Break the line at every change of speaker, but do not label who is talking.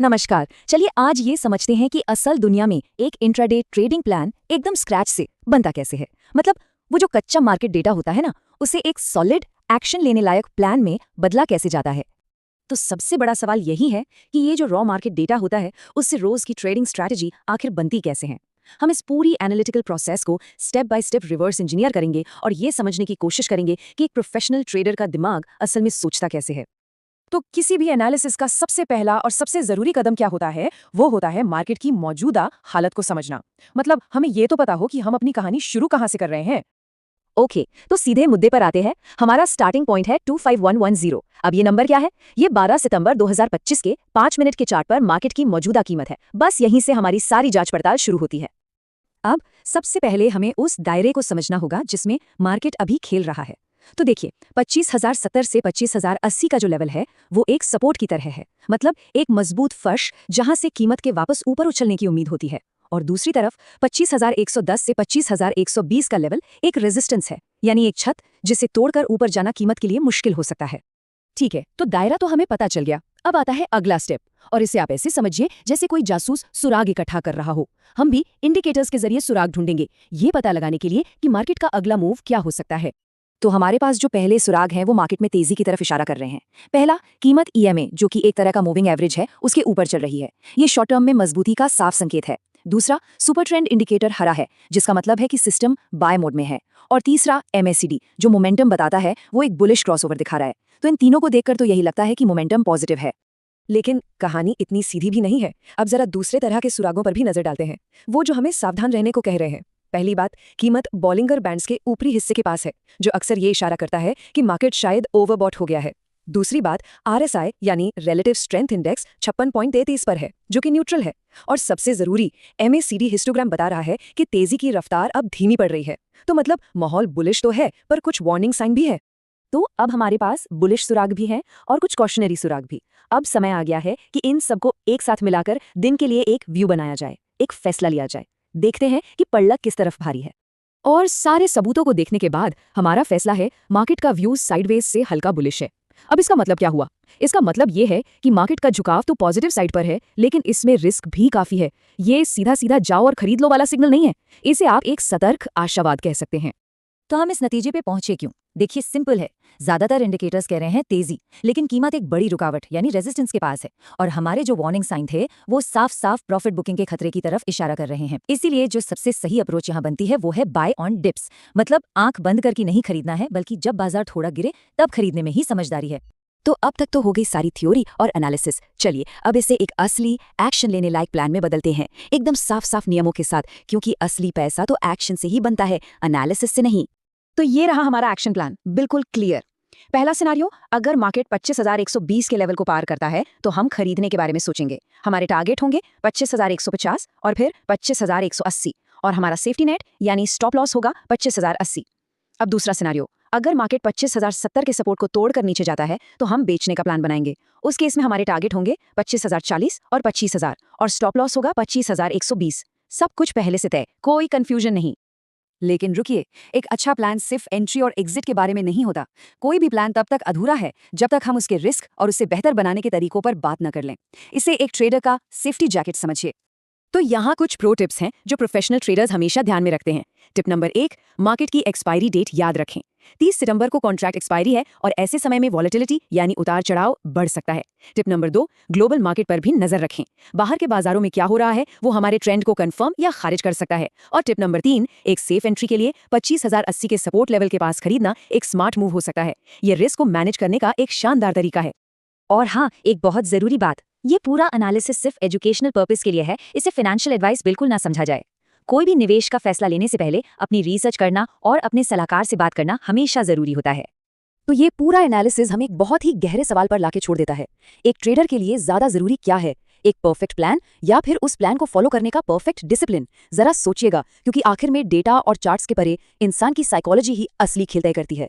नमस्कार। चलिए आज ये समझते हैं कि असल दुनिया में एक इंट्राडे ट्रेडिंग प्लान एकदम स्क्रैच से बनता कैसे है। मतलब वो जो कच्चा मार्केट डेटा होता है ना, उसे एक सॉलिड एक्शन लेने लायक प्लान में बदला कैसे जाता है। तो सबसे बड़ा सवाल यही है कि ये जो रॉ मार्केट डेटा होता है उससे रोज की ट्रेडिंग स्ट्रैटेजी आखिर बनती कैसे है। हम इस पूरी एनालिटिकल प्रोसेस को step by step reverse engineer करेंगे और ये समझने की कोशिश करेंगे कि एक प्रोफेशनल ट्रेडर का दिमाग असल में सोचता कैसे है। तो किसी भी एनालिसिस का सबसे पहला और सबसे जरूरी कदम क्या होता है, वो होता है मार्केट की मौजूदा हालत को समझना। मतलब हमें ये तो पता हो कि हम अपनी कहानी शुरू कहां से कर रहे हैं। ओके, तो सीधे मुद्दे पर आते हैं। हमारा स्टार्टिंग पॉइंट है 25110। अब ये नंबर क्या है? ये 12 सितंबर 2025 के 5 मिनट के चार्ट पर मार्केट की मौजूदा कीमत है। बस यहीं से हमारी सारी जांच पड़ताल शुरू होती है। अब सबसे पहले हमें उस दायरे को समझना होगा जिसमें मार्केट अभी खेल रहा है। तो देखिए, 25,070 से 25,080 का जो लेवल है वो एक सपोर्ट की तरह है। मतलब एक मजबूत फर्श जहां से कीमत के वापस ऊपर उछलने की उम्मीद होती है। और दूसरी तरफ 25,110 से 25,120 का लेवल एक रेजिस्टेंस है, यानी एक छत जिसे तोड़कर ऊपर जाना कीमत के लिए मुश्किल हो सकता है। ठीक है, तो दायरा तो हमें पता चल गया। अब आता है अगला स्टेप, और इसे आप ऐसे समझिए जैसे कोई जासूस सुराग इकट्ठा कर रहा हो। हम भी इंडिकेटर्स के जरिए सुराग ढूंढेंगे, ये पता लगाने के लिए कि मार्केट का अगला मूव क्या हो सकता है। तो हमारे पास जो पहले सुराग हैं वो मार्केट में तेजी की तरफ इशारा कर रहे हैं। पहला, कीमत ईएमए जो कि एक तरह का मूविंग एवरेज है, उसके ऊपर चल रही है। ये शॉर्ट टर्म में मजबूती का साफ संकेत है। दूसरा, सुपर ट्रेंड इंडिकेटर हरा है, जिसका मतलब है कि सिस्टम बाय मोड में है। और तीसरा, एमएसीडी जो मोमेंटम बताता है, वो एक बुलिश क्रॉसओवर दिखा रहा है। तो इन तीनों को देखकर तो यही लगता है कि मोमेंटम पॉजिटिव है। लेकिन कहानी इतनी सीधी भी नहीं है। अब जरा दूसरे तरह के सुरागों पर भी नजर डालते हैं, वो जो हमें सावधान रहने को कह रहे हैं। पहली बात, कीमत बॉलिंगर बैंड्स के ऊपरी हिस्से के पास है, जो अक्सर ये इशारा करता है कि मार्केट शायद ओवरबॉट हो गया है। दूसरी बात, आरएसआई यानी रिलेटिव स्ट्रेंथ इंडेक्स 56.33 पर है, जो कि न्यूट्रल है। और सबसे जरूरी, एमएसीडी हिस्टोग्राम बता रहा है कि तेजी की रफ्तार अब धीमी पड़ रही है। तो मतलब माहौल बुलिश तो है, पर कुछ वार्निंग साइन भी है। तो अब हमारे पास बुलिश सुराग भी हैं और कुछ कॉशनरी सुराग भी। अब समय आ गया है कि इन सबको एक साथ मिलाकर दिन के लिए एक व्यू बनाया जाए, एक फैसला लिया जाए। देखते हैं कि पल्लक किस तरफ भारी है। और सारे सबूतों को देखने के बाद हमारा फैसला है, मार्केट का व्यू साइडवेज से हल्का बुलिश है। अब इसका मतलब क्या हुआ? इसका मतलब ये है कि मार्केट का झुकाव तो पॉजिटिव साइड पर है, लेकिन इसमें रिस्क भी काफी है। ये सीधा सीधा जाओ और खरीद लो वाला सिग्नल नहीं है। इसे आप एक सतर्क आशावाद कह सकते हैं। तो हम इस नतीजे पे पहुंचे क्यों? देखिए, सिंपल है। ज्यादातर इंडिकेटर्स कह रहे हैं तेजी, लेकिन कीमत एक बड़ी रुकावट यानी रेजिस्टेंस के पास है। और हमारे जो वार्निंग साइन थे वो साफ साफ प्रॉफिट बुकिंग के खतरे की तरफ इशारा कर रहे हैं। इसीलिए जो सबसे सही अप्रोच यहाँ बनती है वो है बाय ऑन डिप्स। मतलब आंख बंद करके नहीं खरीदना है, बल्कि जब बाजार थोड़ा गिरे तब खरीदने में ही समझदारी है। तो अब तक तो हो गई सारी थ्योरी और एनालिसिस। चलिए अब इसे एक असली एक्शन लेने लायक प्लान में बदलते हैं, एकदम साफ साफ नियमों के साथ, क्योंकि असली पैसा तो एक्शन से ही बनता है, एनालिसिस से नहीं। तो ये रहा हमारा एक्शन प्लान, बिल्कुल क्लियर। पहला सिनारियो, अगर मार्केट 25,120 के लेवल को पार करता है तो हम खरीदने के बारे में सोचेंगे। हमारे टारगेट होंगे 25,150 और फिर 25,180, और हमारा सेफ्टी नेट यानी स्टॉप लॉस होगा 25,080। अब दूसरा सिनारियो, अगर मार्केट 25,070 के सपोर्ट को तोड़कर नीचे जाता है तो हम बेचने का प्लान बनाएंगे। उस केस में हमारे टारगेट होंगे 25,040 और 25,000, और स्टॉप लॉस होगा 25,120। सब कुछ पहले से तय, कोई कंफ्यूजन नहीं। लेकिन रुकिए, एक अच्छा प्लान सिर्फ एंट्री और एग्जिट के बारे में नहीं होता। कोई भी प्लान तब तक अधूरा है जब तक हम उसके रिस्क और उसे बेहतर बनाने के तरीकों पर बात न कर लें। इसे एक ट्रेडर का सेफ्टी जैकेट समझिए। तो यहाँ कुछ प्रो टिप्स हैं जो प्रोफेशनल ट्रेडर्स हमेशा ध्यान में रखते हैं। टिप नंबर 1, मार्केट की एक्सपायरी डेट याद रखें। 30 सितंबर को कॉन्ट्रैक्ट एक्सपायरी है और ऐसे समय में वॉलेटिलिटी यानी उतार चढ़ाव बढ़ सकता है। टिप नंबर 2, ग्लोबल मार्केट पर भी नजर रखें। बाहर के बाजारों में क्या हो रहा है वो हमारे ट्रेंड को कंफर्म या खारिज कर सकता है। और टिप नंबर 3, एक सेफ एंट्री के लिए 25,080 के सपोर्ट लेवल के पास खरीदना एक स्मार्ट मूव हो सकता है। ये रिस्क को मैनेज करने का एक शानदार तरीका है। और हाँ, एक बहुत जरूरी बात, ये पूरा एनालिसिस सिर्फ एजुकेशनल पर्पस के लिए है, इसे फाइनेंशियल एडवाइस बिल्कुल ना समझा जाए। कोई भी निवेश का फैसला लेने से पहले अपनी रिसर्च करना और अपने सलाहकार से बात करना हमेशा जरूरी होता है। तो ये पूरा एनालिसिस हमें एक बहुत ही गहरे सवाल पर लाके छोड़ देता है। एक ट्रेडर के लिए ज्यादा जरूरी क्या है, एक परफेक्ट प्लान या फिर उस प्लान को फॉलो करने का परफेक्ट डिसिप्लिन? जरा सोचिएगा, क्योंकि आखिर में डेटा और चार्ट्स के परे इंसान की साइकोलॉजी ही असली खेल तय करती है।